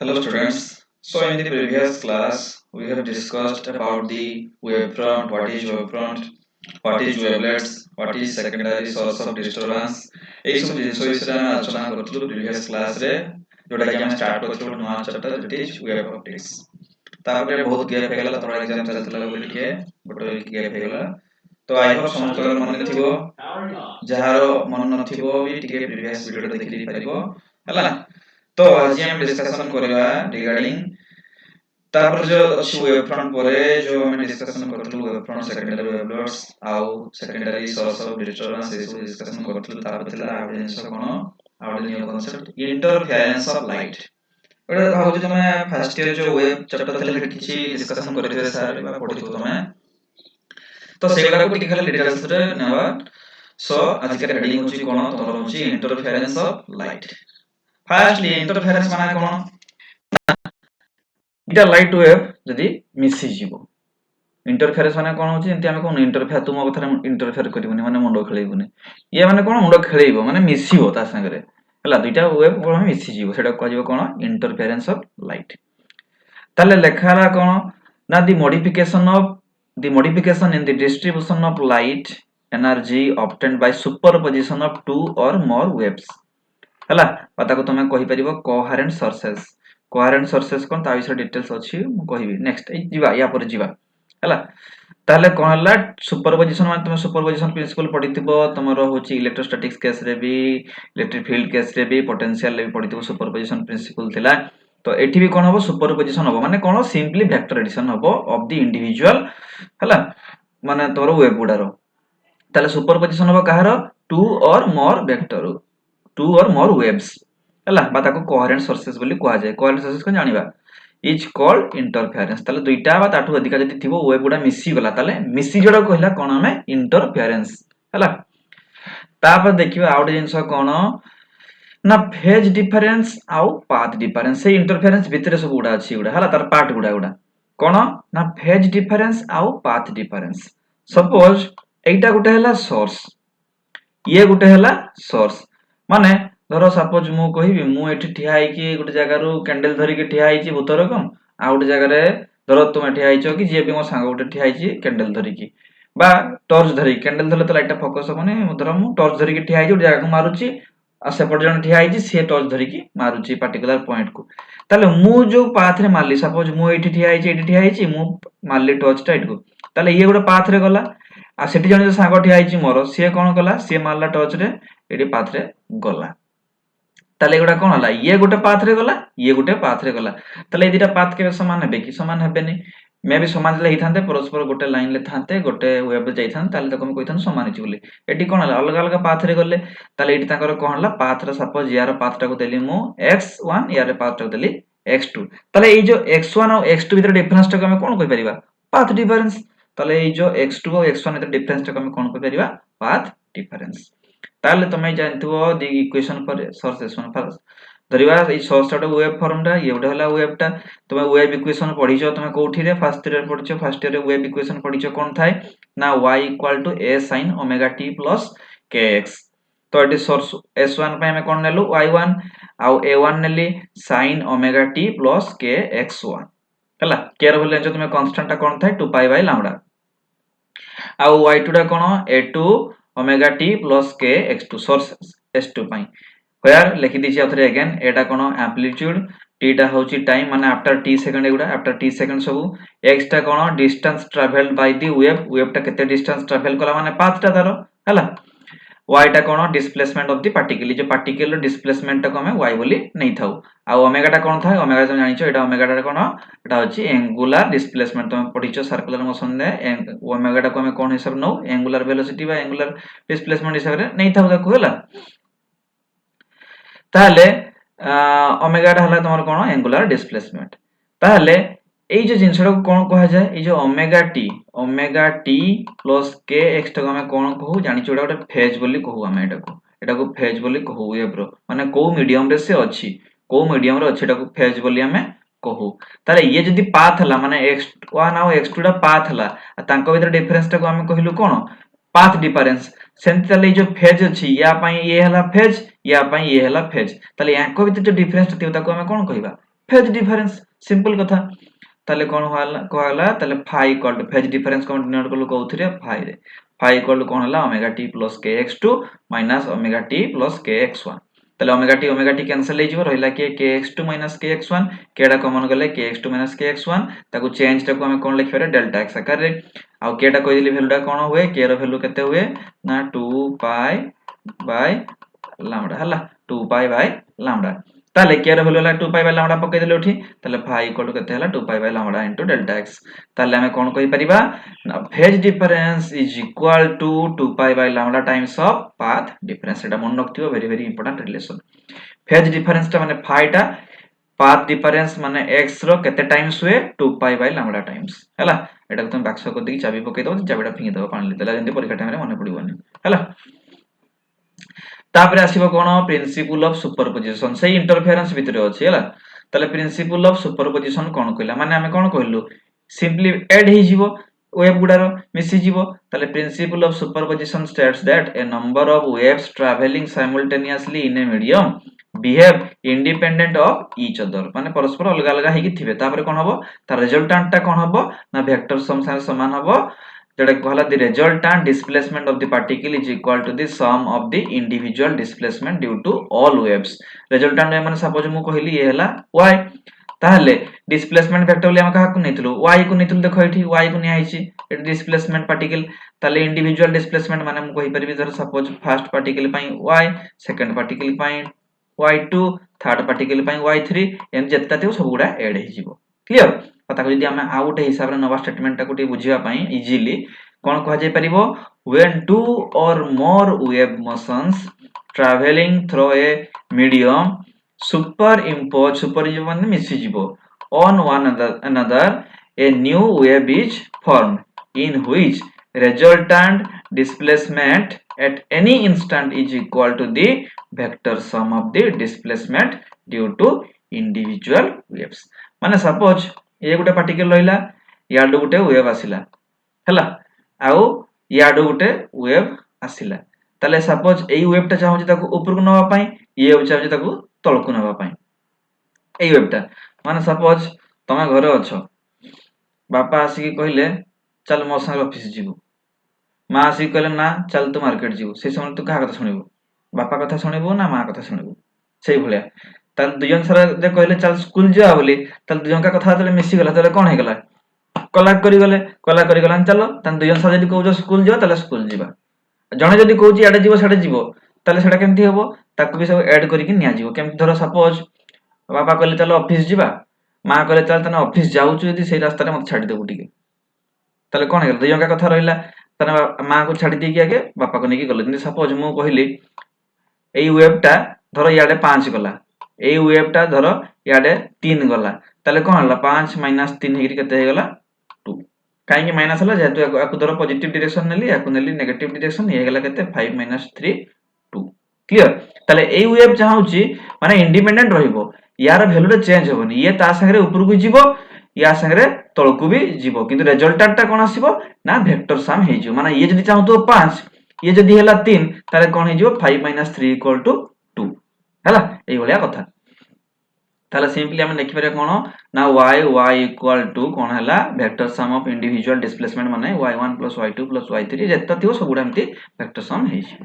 Hello students. So in the previous class we have discussed about the wave front, what is wave front, what is wavelets, what is secondary source of disturbance. এই ସବୁ ଜିନିଷ ବିଷୟରେ ଆମେ ଆଲୋଚନା କରୁଥିଲୁ previous class ରେ ଯୋଉଟା କି ଆମେ start କରିଥିଲୁ ଗୋଟେ ନୂଆ chapter that is wave optics. ତାପରେ ବହୁତ ଗ୍ୟାପ୍ ହେଇଗଲା ତମର ଏକ୍ସାମ ଚାଲିଥିଲା ବୋଲି ଟିକେ ଗୋଟେ ଗ୍ୟାପ୍ ହେଇଗଲା ତ ଆଇ ହୋପ ସମସ୍ତଙ୍କର ମନେ ଥିବ ଯାହାର ମନେ ନଥିବ ବି ଟିକେ previous ଭିଡିଓ ଦେଖି ପାରିବ ହେଲା तो आज हम डिस्कशन କରିବା रिगार्डिंग तापर जो अछि वेव फ्रंट परे जो हम डिस्कशन करथलु वेव फ्रंट सेकेंडरी वेवलेट्स आउ सेकेंडरी सोर्स ऑफ डिस्टरबेंस ए सब डिस्कशन करथलु तापर थिला आ जिंस कोन आ new concept interference of light एटा भाबु जे तमे फर्स्ट ईयर जो वेव चैप्टर थिला किछि डिस्कशन करथिबे सर बा पढिथु तमे तो सेगडा को टिके खाली डिटेल्स रे नेबा सो आज के हेडिंग होची कोन तमर होची interference of light fastly interference माने कोन इटा लाइट वेव जदी मिसी जीवो इंटरफेरेंस माने कोन होची एंती हम कोन इंटरफेयर तुम कथा इंटरफेयर करिवनी माने मुंडो खेलेइबनी ये माने कोन मुंडो खेलेइबो माने मिसिबो ता संगरे हला दुइटा वेव कोन मिसी जीवो सेटा कहजिबो कोन इंटरफेरेंस ऑफ लाइट ताले लेखाला कोन ना the modification in the distribution of light energy obtained by superposition of two or more waves हला पता को तमे कहि परिबो कोहेरेंट सोर्सेस कोन ता विषय डिटेल्स अछि मु कहिबी नेक्स्ट जिबा या पर जिबा हला ताले कोन हला सुपरपोजिशन माने तमे सुपरपोजिशन प्रिंसिपल पढिथिबो तमरो होची इलेक्ट्रोस्टैटिक्स केस रे भी इलेक्ट्रिक फील्ड केस रे भी पोटेंशियल रे भी पढिथिबो सुपरपोजिशन प्रिंसिपल थिला तो एठी भी कोन हबो सुपरपोजिशन हबो माने कोन सिंपली वेक्टर एडिशन हबो ऑफ द इंडिविजुअल हला माने तोरो वेव गुडारो ताले सुपरपोजिशन हबो कहारो to or more vector to or more waves हला बाता को कोहेरेंट सोर्सेस बोली कोआ जाय कोहेरेंट सोर्सेस को जानिबा इज कॉल्ड इंटरफेरेंस ताले दुइटा बा ताठू अधिका जति थिबो वेव गुडा मिसी गला ताले मिसी जोडा कहला कोन हमें इंटरफेरेंस हला तापर देखिबा आउट जिंस कोन ना फेज डिफरेंस आउ पाथ डिफरेंस से इंटरफेरेंस भितरे सब गुडा अछि गुडा हला तार पार्ट गुडा कोन ना फेज डिफरेंस आउ पाथ डिफरेंस सपोज एटा गुटे हला सोर्स ये गुटे हला सोर्स माने धरो सपोज मु कहिबी मु एठी ठिया आइकी गुटे जगह रु कैंडल धरि के ठिया आइची भूतर कम आ गुटे जगह रे धरो तुम ठिया आइचो कि जे भी मो सांग गुटे ठिया आइची कैंडल धरि की बा टॉर्च धरि कैंडल धरले तो लाइट फोकस होबनी धरो मु टॉर्च धरि के ठिया आइची गुटे जगह को मारुची आ सेपट जण ठिया आइची से टॉर्च धरि की मारुची पर्टिकुलर पॉइंट को ताले मु जो पाथ रे मारली सपोज मु एठी ठिया आइची मु मारली टॉर्च टाइट को ताले ये गुटे पाथ रे गला आ सेठी जण जो सांग ठिया आइची मोर से कोन कला से मारला टॉर्च रे एडी पाथ रे गला ताले गुडा कोन हला ये गुटे पाथ रे गला ये गुटे पाथ रे गला ताले ए दिटा पाथ के समान हेबे कि समान हेबेनी मे भी समान ले हिथांते परस्पर गुटे लाइन ले थांते गुटे वेब रे जाइथान ताले तको हम कहिथान समान छि बोली एटी कोन हला अलग अलग पाथ रे गले ताले एटी ताकर कोन हला पाथ रे सपोज यार पाथ टा को देली मु x1 यार पाथ टा को देली x2 ताले ए जो x1 और x2 भीतर डिफरेंस टा को हम कोन कहि परिबा पाथ डिफरेंस ताले ए जो x2 और x1 भीतर डिफरेंस टा को हम कोन कहि परिबा पाथ डिफरेंस ताले तमे जानथिबो the equation for sources one first धरिबा ए सोर्स टा वेव फॉर्म टा ये उडा हला वेव टा तमे वेव इक्वेशन पढिछो तमे कोठी रे फर्स्ट ईयर पढिछो फर्स्ट ईयर रे वेव इक्वेशन पढिछो कोन थाए ना y = a sin omega t plus kx तो एटी सोर्स s1 पे हमें कोन नेलु y1 आ a1 नेली sin omega t plus kx1 हला केयर बोले जो तमे कांस्टेंट टा कोन थाए 2 pi by lambda uh y2 टा कोन a2 omega t plus k x2 source s2 pi where लिखि दिछि अथरे अगेन एटा कोन एम्पलीट्यूड t टा होची टाइम माने आफ्टर t सेकंड एगुडा आफ्टर t सेकंड सब x टा कोन distance travelled by the wave टा केते डिस्टेंस ट्रैवल कला माने पाथ टा तारो हला y टा कोन डिस्प्लेसमेंट ऑफ द पार्टिकल जो पार्टिकल डिस्प्लेसमेंट टा को हम y बोली नै थाउ आ ओमेगा टा कोन थाए ओमेगा जो जानिछो एटा ओमेगा टा कोन एटा होची एंगुलर डिस्प्लेसमेंट तुम पढिछो सर्कुलर मोशन रे ओमेगा टा को हम कोन हिसाब नो एंगुलर वेलोसिटी बा एंगुलर डिस्प्लेसमेंट हिसाब रे नै थाउ ताको हला ताले ओमेगा टा हला तमर कोन एंगुलर डिस्प्लेसमेंट ताले एई जो जिंसडा को कोन कहा जाय ए जो ओमेगा टी प्लस के एक्स टा हम कोन कहू जानि छोडा गोटे फेज बोली कहू हम एटा को फेज बोली कहू वेव रो माने को मीडियम रे से अछि को मीडियम रे अछि एटा को फेज बोली हमें कहू ताले ये जदी पाथ हला माने x1 और x2 टा पाथ हला तांको भीतर डिफरेंस टा को हम कहिलु कोन पाथ डिफरेंस सेंति ताले जो फेज अछि या पई ये हला फेज या पई ये हला फेज ताले यांको भीतर जो डिफरेंस ता ताको हम कोन कहिबा फेज डिफरेंस सिंपल कथा ताले कोन कहला ताले phi equal to phase difference कोन डिनोट करलो कोउथिरे phi रे phi इक्वल टू कोन हला omega t plus kx2 minus omega t plus kx1 ताले ओमेगा t कैंसिल हे जिवो रहिला के kx2 माइनस kx1 केडा कॉमन गले kx2 माइनस kx1 ताको चेंज टाको हम कोन लिखिबे डेल्टा x आकार रे आ केडा कहिली वैल्यूटा कोन हुए k रो वैल्यू केते हुए ना 2 पाई बाय लैम्डा हला 2 पाई बाय लैम्डा ताले k रो वैल्यू हला 2 पाई बाय लैम्डा पके देले उठी ताले phi इक्वल टू केते हला 2 pi by lambda into delta x ताले हमें कोन कहि परिबा ना phase difference is equal to 2 pi by lambda times of path difference एटा मन रखथिबो very very important relation phase difference ता माने phi टा पाथ डिफरेंस माने x रो केते टाइम्स हुए 2 पाई बाय लैम्डा टाइम्स हला एटा तुम बाक्स को देकी चाबी पके दो चाबिटा फिंगी दो पानी देला जंती परीक्षा टाइम रे मने पडिबोनी हला तापरे आसीबो कोन प्रिंसिपल ऑफ सुपरपोजिशन से इंटरफेरेंस भितरे अछि हला ताले प्रिंसिपल ऑफ सुपरपोजिशन कोन कहला माने हमें कोन कहलु सिंपली ऐड हे जिवो वेव गुडारो मिसी जिवो ताले principle of superposition states that A number of waves travelling simultaneously in a medium behave independent of each other माने परस्पर अलग अलग हेकी थिबे तापरे कोन हबो तार रिजल्टेंट टा कोन हबो ना वेक्टर सम समान हबो जेटा कहला the resultant displacement of the particle is equal to the sum of the individual displacement due to all waves resultant माने सपोज मु कहली ये हला y ताहले डिस्प्लेसमेंट वेक्टर ले हम कहा को नेथिलु y को नेथिलु देखो एठी y को निया हिची एटी डिस्प्लेसमेंट पार्टिकल ताले इंडिविजुअल डिस्प्लेसमेंट माने मु कहि परबी जर सपोज फर्स्ट पार्टिकल पई y सेकंड पार्टिकल पई y2 थर्ड पार्टिकल पई y3 एम जेता थियो सब गुडा ऐड हि जिवो क्लियर पता जदि हम आउट हिसाब रे नवा स्टेटमेंट टाको टी बुझिया पई इजीली कोन कहा जाय परिबो when two or more wave motions traveling through a medium superimpose माने मिसी जिवो on one another a new wave is formed in which resultant displacement at any instant is equal to the vector sum of the displacement due to individual waves माने suppose ये गुटे particle रहिला याडो गुटे wave आसिला हला आउ याडो गुटे wave आसिला ताले suppose एई वेवटा चाहूची ताको ऊपर को नवा पई ये वेव चाहूची ताको तळ को नवा पई एई वेवटा माने सपोज तमे घरे अछो बापा आसी के कहिले चल मो संग ऑफिस जीवो मां आसी कहले ना चल तू मार्केट जीवो से समय तू का कथा सुनिबो बापा कथा सुनिबो ना मां कथा सुनिबो सेई भलिया ताल दुजन सारा जे कहले चल स्कूल जा बोली ताल दुजन का कथा तले मिसी गला तले कोन हे गला कला करी गला चलो तान दुजन सारा जदी कहू स्कूल जा तले स्कूल जीवा जणे जदी कहूची एडे जीवो सेडे जीवो तले सेडा केमथि हेबो ताकू भी सब ऐड करी के निया जीवो केमथि धरो सपोज बाबा कहले चलो ऑफिस जीवा मां कहले चल तने ऑफिस जाउछु यदि सेई रास्ता रे मत छाडी देबो ठीक तले कोन हे गला दुजन का कथा रहिला तने मां को छाडी दी के आगे बापा को नेकी गले सपोज मु कहिली एई वेवटा धरो याडे 5 गला एई वेवटा धरो याडे 3 गला ताले कोन हला 5 - 3 हेकि केते हे गला 2 काहे कि माइनस हला जेतु याकु धरो पॉजिटिव डायरेक्शन नेली याकु नेली नेगेटिव डायरेक्शन ये गला केते 5 - 3 2 क्लियर ताले एई वेव चाहूची माने इंडिपेंडेंट रहिबो यार वैल्यू रे चेंज होबनी ये ता संगे ऊपर को जीवो या संगे तळकु भी जीवो किंतु रिजल्टेंट ता कोन आसीबो ना वेक्टर सम हे जिवो माने ये जदी चाहू तो 5 ये जदी हला 3 ताले कोन हे जिवो 5 - 3 = 2 हला एई भलिया कथा ताले सिंपली हम लिखि पारे कोन ना y इक्वल टू कोन हला vector sum of individual displacement माने y1 + y2 + y3 जेता थियो सब गुडा एमती वेक्टर सम हे छि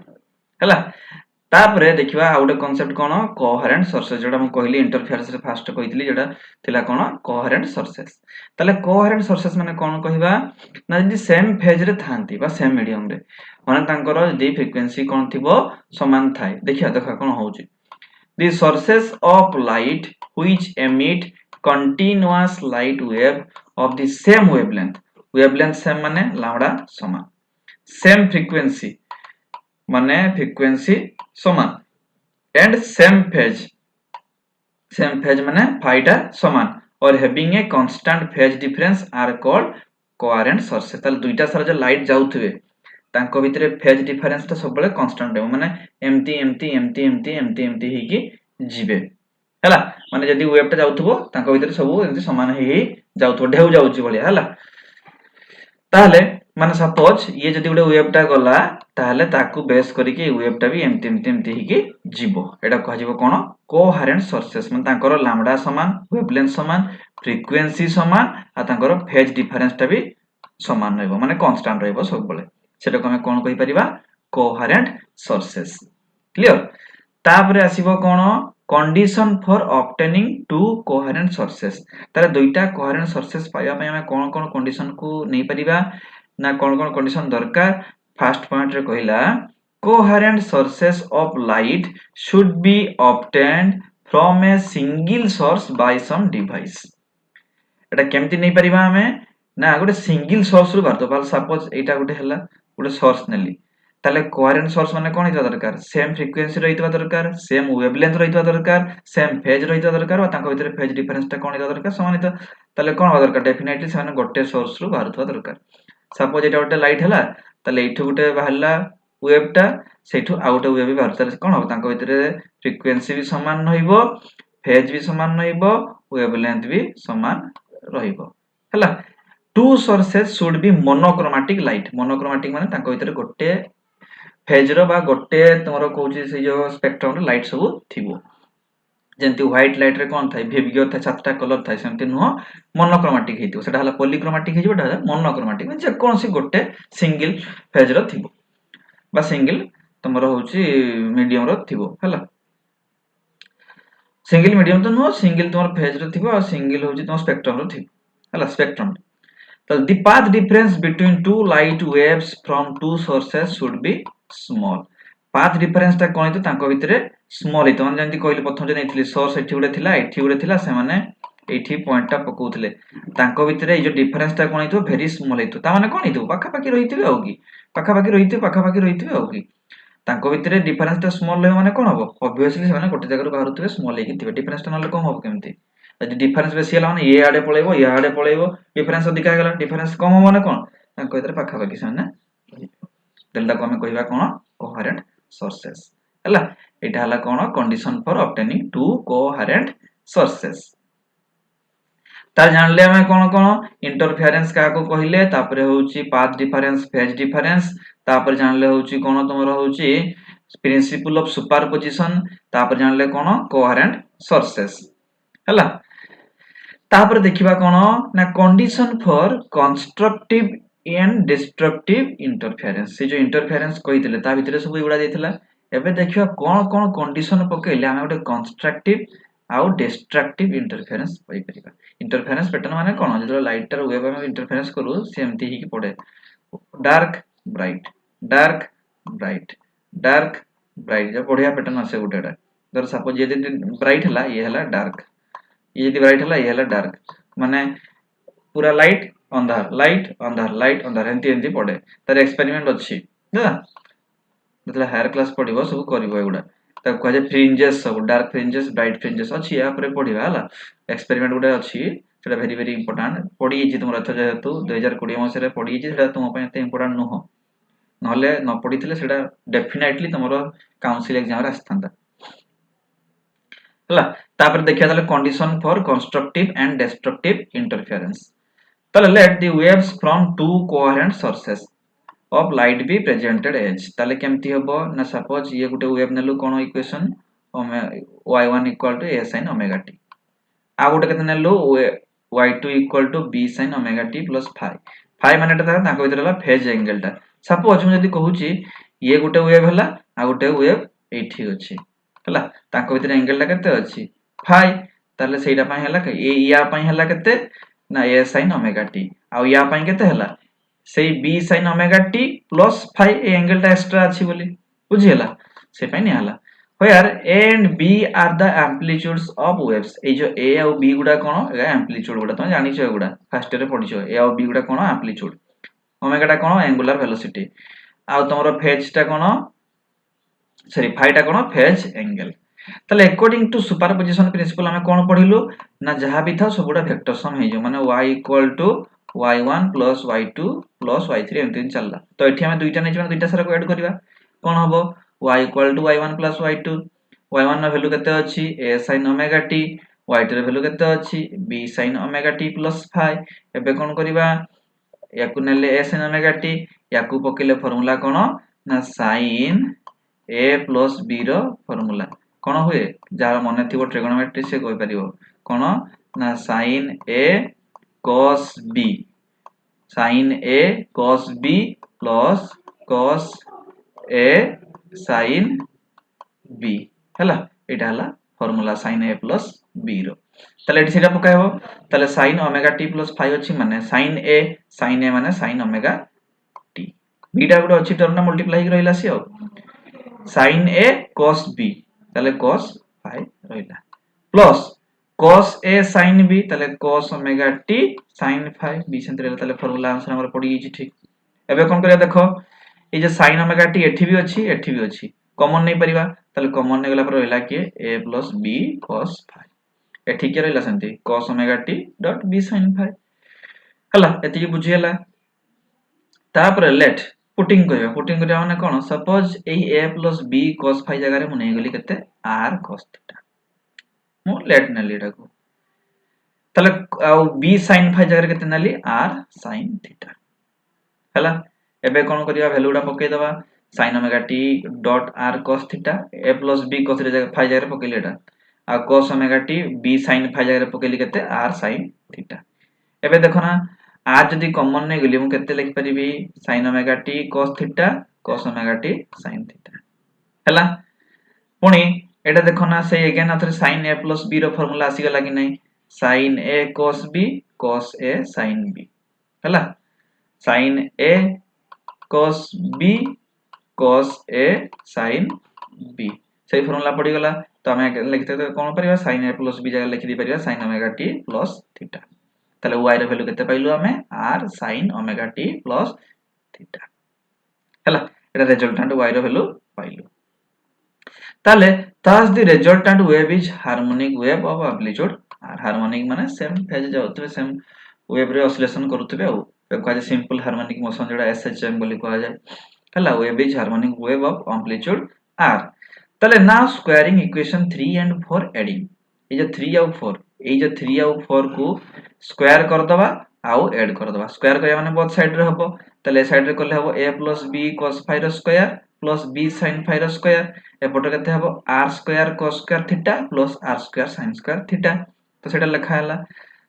हला तापरे देखिबा आउटे कांसेप्ट कोन कोहेरेंट सोर्सेस जेडा हम कहली इंटरफेरेंस रे फास्ट कहितली जेडा थिला कोन कोहेरेंट सोर्सेस ताले कोहेरेंट सोर्सेस माने कोन कहिबा ना जदी सेम फेज रे थांती बा सेम मीडियम रे माने तांकर जदी फ्रीक्वेंसी कोन थिबो समान थाए देखिया देखा कोन होउची the sources of light which emit continuous light wave of the same wavelength same माने लैम्डा समान same frequency माने frequency समान and same phase माने phi टा समान और having a constant phase difference are called coherent sources ताले दुईटा सारा जो लाइट जाउथबे तांको भितरे फेज डिफरेंस ता सबले कांस्टेंट है माने एमती हेकी जीवे हला माने जदी वेव ता जाउथबो तांको भितरे सब एमती समान हे जाउथबो ढेउ जाउची बलिया हला ताले माने सपोज ये जदी उडे वेव ता गला ताहले ताकू बेस करके वेवटा भी एमती ही जीवो एटा कह कोन कोहेरेंट सोर्सेस मन तांकर लैम्डा समान वेवलेंथ समान फ्रीक्वेंसी समान आ तांकर फेज डिफरेंस टा भी समान रहबो माने कांस्टेंट रहबो सब बेले सेटा को हम कोन कहि परिबा कोहेरेंट सोर्सेस क्लियर तापरे आसीबो कोन condition for obtaining two coherent sources तारे दुईटा कोहेरेंट सोर्सेस पाइबा पय हम कोन कोन कंडीशन को नै परिबा ना कोन कोन कंडीशन दरकार फर्स्ट पॉइंट रे कहिला coherent sources of light should be obtained from a single source by some device एटा केमति नै परिबा हमें ना गोटे सिंगल सोर्स रु बारतो बाल सपोज एटा गोटे हला गोटे सोर्स नेली ताले कोहेरेंट सोर्स माने कोन हितवा दरकार सेम फ्रीक्वेंसी रहितवा दरकार सेम वेवलेंथ रहितवा दरकार सेम फेज रहितवा दरकार और ताको भितर फेज डिफरेंस ता कोन हितवा दरकार समान हित ताले कोन हो दरकार डेफिनेटली समान गोटे सोर्स रु बारतवा दरकार सपोज एटा गोटे लाइट हला ताले एठु गोटे बाहरला वेवटा सेठु आउट वेव भी बाहर ताले कोन हो ताको भितर फ्रीक्वेंसी भी समान रहिबो फेज भी समान रहिबो वेवलेंथ भी समान रहिबो हला to sources should be monochromatic light monochromatic माने ताको भितर गोटे फेज रो बा गोटे तमरो कहूची से जो स्पेक्ट्रम रो लाइट सब थिबो जेंति व्हाइट लाइट रे कोन थाय विविध था सातटा कलर थाय सेंति नुह मोनोक्रोमैटिक हेतिबो सेटा हला पॉलीक्रोमैटिक हेजिबो ता मोनोक्रोमैटिक जे कोनसी गोटे सिंगल फेज रो थिबो बा सिंगल तमरो होची मीडियम रो थिबो हला सिंगल मीडियम तो नुह सिंगल तमरो फेज रो थिबो और सिंगल होची तम स्पेक्ट्रम रो थिबो हला spectrum so the path difference between two light waves from two sources should be small path difference ता कोन तो तांको भितरे स्मॉल हित माने जंती कहली प्रथम जे नेथिले सोर्स एठी गुडे थिला एठी गुडे थिला से माने एठी पॉइंट ता पकोउथिले तांको भितरे ए जो डिफरेंस ता कोन हितो वेरी स्मॉल हितो ता माने कोन हितो पाखा पाखी रहिथिबे हो कि पाखा पाखी रहिथिबे हो कि तांको भितरे डिफरेंस ता स्मॉल रहबो माने कोन हबो ऑब्वियसली से माने गोटे जगह रो बाहरुथिबे स्मॉल हेकि थिबे डिफरेंस ता नले कोन हबो केमति यदि डिफरेंस बेसी हला माने ये आडे पळेबो या आडे पळेबो डिफरेंस अधिक गला डिफरेंस कम हो माने कोन तांको भितरे पाखा पाखी साने देलदा को हमें कहिबा कोन कोहेरेंट सोर्सेस हला एटा हला कोन condition for obtaining two coherent sources तार जानले हमें कोन कोन इंटरफेरेंस का को कहिले तापरे होउची पाथ डिफरेंस फेज डिफरेंस तापर जानले होउची कोन तमरो होउची प्रिंसिपल ऑफ सुपरपोजिशन तापर जानले कोन कोहेरेंट सोर्सेस हला तापर देखिबा कोन ना condition for constructive and destructive interference से जो इंटरफेरेंस कहितले ता भितरे सब इगुडा देथिला एबे देखिबा कोन कोन कंडीशन पकेले हम गोटे कंस्ट्रक्टिव आउ डिस्ट्रक्टिव इंटरफेरेंस पई परिबा इंटरफेरेंस पैटर्न माने कोन जो लाइट टर वेव में इंटरफेरेंस करू सेमती ही की पड़े dark bright dark bright dark bright जो बढ़िया पैटर्न आसे गुटेडा धर सपोज ये ब्राइट हला ये हला डार्क ये यदि ब्राइट हला ये हला डार्क माने पूरा लाइट अंधार एंती एंती पड़े तार एक्सपेरिमेंट अछि ना मतलब हायर क्लास पढिबो सब करबो एगुडा ता कहे फ्रिंजेस सब डार्क फ्रिंजेस ब्राइट फ्रिंजेस अछि या पर पढिबा हला एक्सपेरिमेंट गुडा अछि सेटा वेरी वेरी इंपोर्टेंट पढि छि तुमरा त जेतु 2020 मसे रे पढि छि सेटा तुम पय ते इंपोर्टेंट नुह नहले न पढिथिले सेटा डेफिनेटली तुमरो काउंसिल एग्जाम रे आस्थांता हला तापर देखिया ताले condition for constructive and destructive interference ताले let the waves from two coherent sources of light be presented as ताले केमती हबो ना सपोज ये गुटे वेव नेलु कोन equation y1 = a sin omega t आ गुटे केते नेलु y2 = b sin omega t plus phi phi माने ता ताको भितर हला फेज एंगल ता सपोज हम जदी कहूची ये गुटे वेव हला आ गुटे वेव एठी अछि हला ताको भितर एंगल ता केते अछि phi ताले सेइडा पय हला ए या पय हला केते ना a sin omega t आ या पय केते हला सेई b sin omega t plus phi A angle ता एक्स्ट्रा अछि बोली बुझी हला से पय नि हला where a and b are the amplitudes of waves ए जो a और b गुडा कोन ए एम्पलीट्यूड गुडा तुम जानि छ गुडा फर्स्ट रे पढि छ a और b गुडा कोन एम्पलीट्यूड ओमेगा टा कोन एंगुलर वेलोसिटी आ तमरो फेज टा कोन सॉरी फाइ टा कोन फेज एंगल तले अकॉर्डिंग टू सुपरपोजिशन प्रिंसिपल हमें कोन पढिलु ना जहां भी था सबुडा वेक्टर सम हे जो माने y = y1 + y2 + y3 एंती चलला तो एठी हमें दुईटा नै दुईटा सारा को ऐड करिवा कोन हबो y = y1 + y2 y1 ର वैल्यू केते अछि a sin omega t y2 ର वैल्यू केते अछि b sin omega t plus phi एबे कोन करिवा याकु नेले a sin omega t याकु पकेले फार्मूला कोन ना sin a plus b रो फॉर्मूला कोन हुए जार मन थिबो ट्रिगोनोमेट्री से कोइ परिबो कोन ना sin a cos b sin a cos b plus cos a sin b हला एटा हला formula sin a plus b रो तले एटी सेटा पकाइबो तले sin ओमेगा t plus 5 अछि माने sin a माने sin ओमेगा t b टा गुड अछि टर्म ना मल्टीप्लाई हि रहिला सी sin a cos b तले cos 5 रहिला plus cos a sin b तले cos omega t sin 5 b सेंत रहला तले फार्मूला आंसर हमर पड़ी छि ठीक एबे कोन करिया देखो ए जे sin ओमेगा t एठी भी अछि कॉमन नै परिबा तले कॉमन नै गला पर रहला के a plus b cos 5 एठी के रहला सेंती cos omega t dot b sin 5 हला एति बुझी हला तापर लेट पुटिंग करिया माने कोन सपोज ए a plus b cos 5 जगह रे मने गली केते r cos थीटा मु लेट नली एटा को तले b sin 5 जगह रे केते नली r sin थीटा हला एबे कोन करिया वैल्यूडा पके दबा sin omega t dot r cos theta a plus b cos रे जगह 5 जगह रे पकेली एटा आ cos omega t b sin 5 जगह रे पकेली केते r sin थीटा एबे देखो ना r जदी कॉमन नै गली मु केते लिख परिबी sin omega t cos theta cos omega t sin theta हला पुनी एटा देखो ना से अगेन अथरे sin a plus b रो फार्मूला आसी गला कि नै sin a cos b cos a sin b हला sin a cos b cos a sin b सही फार्मूला पड़ी गला तो हमें लिखते तो कोन परिबा sin a plus b जगह लिखि दी परिबा sin omega t plus theta तले y रो वैल्यू केते पाइलु हमें r sin omega t plus theta हला एटा रिजल्टेंट y रो वैल्यू पाइलु ताले thus the resultant wave is harmonic wave of amplitude r harmonic माने same phase जाउतबे same wave रे oscillation करूतबे आ कहै छै simple harmonic motion जेडा SHM बोली कहै छै हला wave is harmonic wave of amplitude r ताले now squaring equation 3 and 4 adding ए जे 3 और 4 ए जे 3 और 4 को स्क्वायर कर दबा आउ ऐड कर दबा स्क्वायर करिया माने बोथ साइड रे हबो ताले साइड रे करले हबो a plus b cos phi रो square plus b sin phi रो स्क्वायर एपटे केते हबो r square cos square theta plus r square sin square theta तो सेटा लिखा हला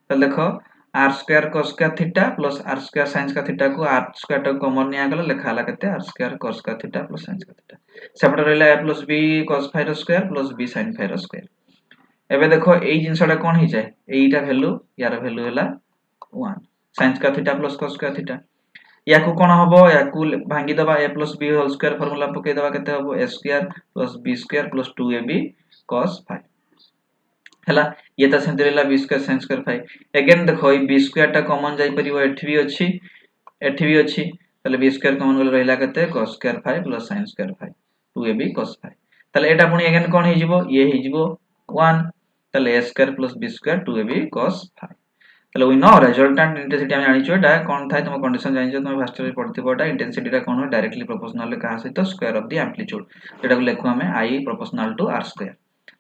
तो देखो r square cos square theta plus r square sin square theta को r स्क्वायर टा कॉमन निया गला लिखा हला केते r square cos square theta plus sin square theta सेपटे रहला a plus b cos phi रो square plus b sin phi रो स्क्वायर एबे देखो एई जिंसटा कोन हि जाय एईटा वैल्यू यार वैल्यू हला 1 sin square theta plus cos square theta याकू कोन हबो याकू भांगी दबा a plus b whole square formula पके दबा केते हबो a square plus b square plus 2ab cos phi हला ये त सेंति रहला b square sin square phi again देखो ई b स्क्वायर टा कॉमन जाई परिबो एठी भी अछि तले b स्क्वायर कॉमन गले रहला केते cos square phi plus sin square phi 2ab cos phi तले एटा पुनी अगेन कोन हि जिवो ये हि जिवो 1 तले a square plus b square 2ab cos phi तले वी नो रिजल्टेंट इंटेंसिटी हम जानि छु एटा कोन थाय तुम कंडीशन जानि छु तुम फास्ट रे पढथिबो एटा इंटेंसिटी रा कोन डायरेक्टली प्रोपोर्शनल का सहित स्क्वायर ऑफ द एम्पलीट्यूड जेटा को लेखु हमें i proportional to r square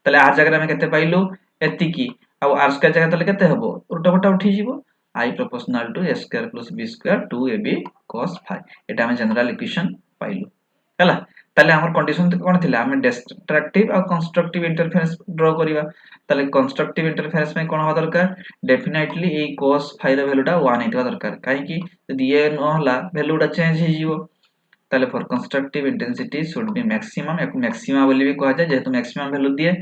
तले r जगह रे हम केते पाइलु एति की आ r स्क्वायर जगह तले केते हबो उल्टा पटा उठी जिवो i proportional to a square plus b square 2ab cos phi एटा हम जनरल इक्वेशन पाइलु हला तले हमर कंडीशन कोन थिला हम डिस्ट्रक्टिव और कंस्ट्रक्टिव इंटरफेरेंस ड्रा करिवा तले कंस्ट्रक्टिव इंटरफेरेंस में कोन हो दरकार डेफिनेटली ए cos phi रो वैल्यूटा 1 हेतबा दरकार काहे कि यदि ये न होला वैल्यूटा चेंज हि जिवो तले for constructive intensity should be maximum एक मैक्सिमा बोली भी कहा जाय जेतु मैक्सिमम वैल्यू दिए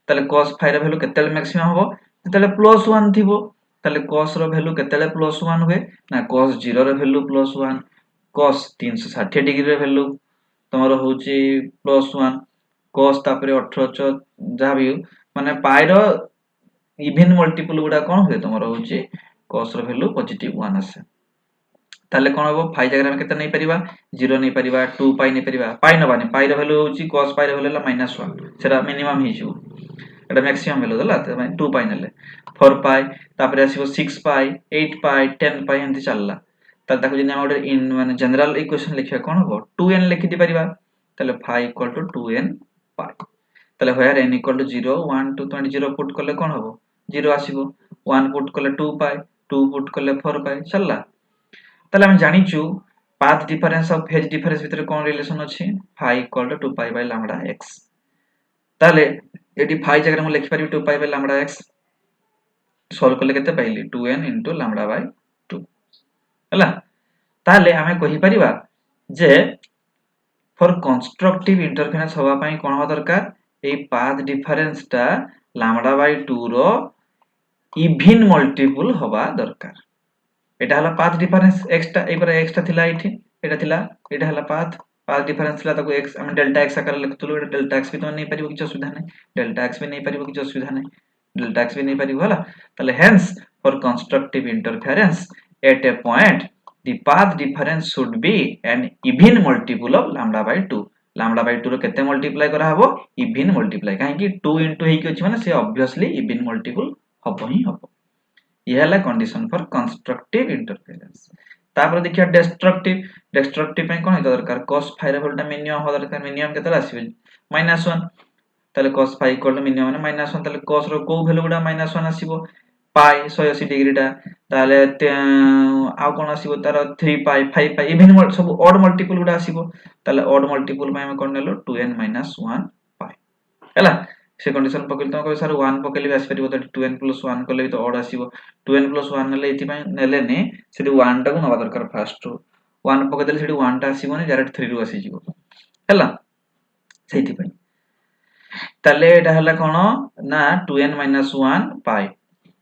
तले cos phi रो वैल्यू केतेले मैक्सिमम हबो तले +1 थिबो तले cos रो वैल्यू केतेले +1 हुए ना cos 0 रो वैल्यू +1 cos 360 डिग्री रो वैल्यू तमरो होची +1 cos तापरे 18 जहा भी माने पाई रो इवन मल्टीपल गुडा कोन हुए तमरो होची cos रो वैल्यू पॉजिटिव 1 आसे ताले कोन हबो phi जगह में केते नै परिबा 0 नै परिबा 2 पाई नै परिबा पाई नबानी पाई रो वैल्यू होची cos पाई रो वैल्यू ला -1 सेरा मिनिमम हि छु एटा मैक्सिमम वैल्यू दला त 2 पाई नले 4 पाई तापरे आसीबो 6 पाई 8 पाई 10 पाई हंती चलला त ताको जिने ऑर्डर इन माने जनरल इक्वेशन लिखिया कोन हबो 2n लिखि दी परिबा ताले phi = 2n पाई ताले वेयर n = 0 1 2 0 पुट करले कोन हबो 0 आसीबो 1 पुट करले 2 पाई 2 पुट करले 4 पाई चलला ताले हम जानि छु path difference और phase difference ভিতরে কোন রিলেশন ଅଛି phi equal to 2 pi by lambda x তাহলে এটি phi জায়গায় আমি লিখি পারি 2 pi by lambda x solve কলে কেতে পাইলি 2n into lambda by 2 ହେଲା তাহলে ଆମେ কହି परिबा যে ফর কনস্ট্রাকটিভ ইন্টারফারেন্স হওয়া পাই কোন হওয়া দরকার এই পাথ ডিফারেন্স টা lambda by 2 row even multiple হওয়া দরকার এটা হলা পাথ ডিফারেন্স x টা এবারে x টা থিলা এটা হলা পাথ ডিফারেন্স থিলা তাকো x আমি ডেল্টা x আকারে লিখতুলু এটা ডেল্টা x भी তো নেই পারিবো কিছু অসুবিধা নাই ডেল্টা x भी নেই পারিবো কিছু অসুবিধা নাই ডেল্টা x भी নেই পারিবো হলা তাহলে hence for constructive interference at a point the path difference should be an even multiple of lambda by 2 lambda by 2 रो केते मल्टीप्लाई करा हबो even मल्टीप्लाई काहे कि 2 into हेकी अछि माने से ऑब्वियसली even मल्टीपल हबो ही हबो ये हला कंडीशन फॉर कंस्ट्रक्टिव इंटरफेरेंस तापर देखिया डिस्ट्रक्टिव पे कोन हेता दरकार cos phi रे वोल्टा मिनिमम हो दरकार मिनिमम केते आसीबे -1 ताले cos phi equal to minimum माने -1 ताले cos रो को वैल्यू गुडा -1 आसीबो पाई 180 डिग्री टा ताले आ कोन आसीबो तार 3 पाई 5 पाई इवन सब ऑड मल्टीपल गुडा आसीबो ताले ऑड मल्टीपल में हम कोन नेलो 2n - 1 पाई हैला से कंडीशन पकल तो सर 1 पकले भी आसी परिबो तो 2n + 1 कले भी तो ऑड आसीबो 2n + 1 नेले एति पय नेले ने सेठी 1 टा को नवा दरकार फास्ट 1 पके देले सेठी 1 टा आसीबो ने डायरेक्ट 3 रु आसी जिवो हैला सेठी पय ताले एटा हला कोन ना 2n - 1 पाई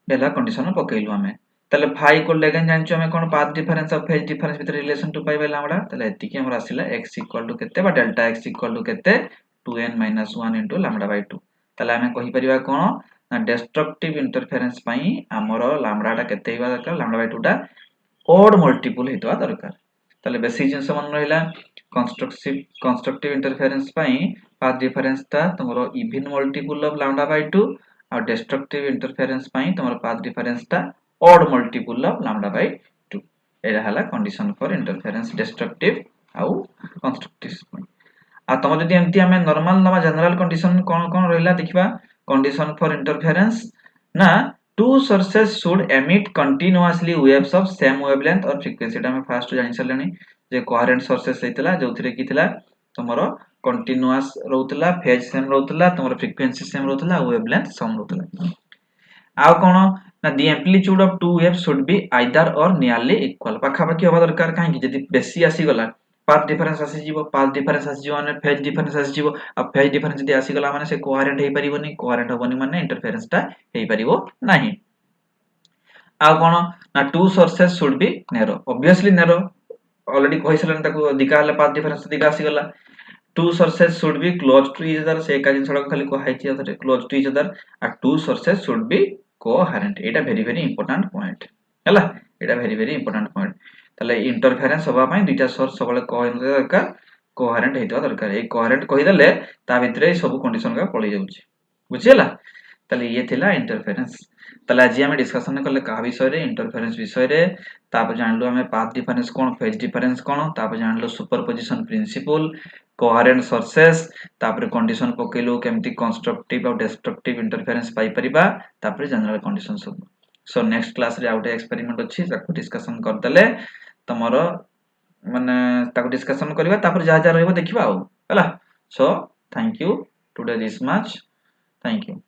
एला कंडीशन पकेइलु हमें ताले फाई को लेगन जानचो हमें कोन पाथ डिफरेंस और फेज डिफरेंस भीतर रिलेशन 2 पाई बाय लैम्डा ताले एति कि हमर आसिला x = केते बा डेल्टा x = केते 2n - 1 * लैम्डा बाय 2 ताले हमें कहि परिबा कोन ना डिस्ट्रक्टिव इंटरफेरेंस पई हमर लैम्डा टा केते हिबा दरकार लैम्डा बाय 2 टा ऑड मल्टीपल हेतवा दरकार ताले बेसिक जिंस मन रहिला कंस्ट्रक्टिव इंटरफेरेंस पई पाथ डिफरेंस ता तमरो even multiple of lambda by 2 और डिस्ट्रक्टिव इंटरफेरेंस पई तमरो पाथ डिफरेंस ता odd multiple of lambda by 2 एरा हला कंडीशन फॉर इंटरफेरेंस डिस्ट्रक्टिव आउ कंस्ट्रक्टिव आ तम जदि एमती हमें नॉर्मल नवा जनरल कंडीशन कोन कोन रहिला देखिबा कंडीशन फॉर इंटरफेरेंस ना two sources should emit continuously waves of same wavelength और frequency ता हम फास्ट जानि सलेनी जे कोहेरेंट सोर्सेस हेतला जोथिरे की थिला तमरो कंटीन्यूअस रहउतला फेज सेम रहउतला तमरो फ्रीक्वेंसी सेम रहउतला वेवलेंथ सेम रहउतला आ कोन ना the amplitude of two waves should be either or nearly equal पाखा पाखी होबा दरकार काहे कि जदि बेसी आसी गला पाथ डिफरेंस आसी जीवो माने फेज डिफरेंस आसी जीवो अब फेज डिफरेंस जदि आसी गला माने से कोहेरेंट हेई परिबोनी कोहेरेंट होबोनी माने इंटरफेरेंस ता हेई परिबो नाही आ कोन ना to sources should be narrow obviously narrow already कहि सलन ताको दिका हला पाथ डिफरेंस दिका आसी गला two sources should be close to each other से का जिन सडक खाली को हाइची अथरे close to each other and two sources should be coherent Etah very important point हैला एटा very important point तले इंटरफेरेंस होबा पई दुईटा सोर्स सबले कोहेरेंट दरकार कोहेरेंट हेतवा दरकार ए कोहेरेंट कहि देले ता भितरे सब कंडीशन का पळी जाउची बुझियला तले ये थिला इंटरफेरेंस तले आज हम डिस्कशन करले का विषय रे इंटरफेरेंस विषय रे तापर जानलो हमें पाथ डिफरेंस कोन फेज डिफरेंस कोन तापर जानलो सुपरपोजिशन प्रिंसिपल कोहेरेंट सोर्सेस तापर कंडीशन पकेलो केमती कंस्ट्रक्टिव और डिस्ट्रक्टिव इंटरफेरेंस पाई परिबा तापर जनरल कंडीशन सब सो नेक्स्ट क्लास रे आउटे एक्सपेरिमेंट अछि ताको डिस्कशन कर देले तमरो माने ताको डिस्कशन करबा तापर जा जा रहबो देखिबा आ हला so thank you today this much thank you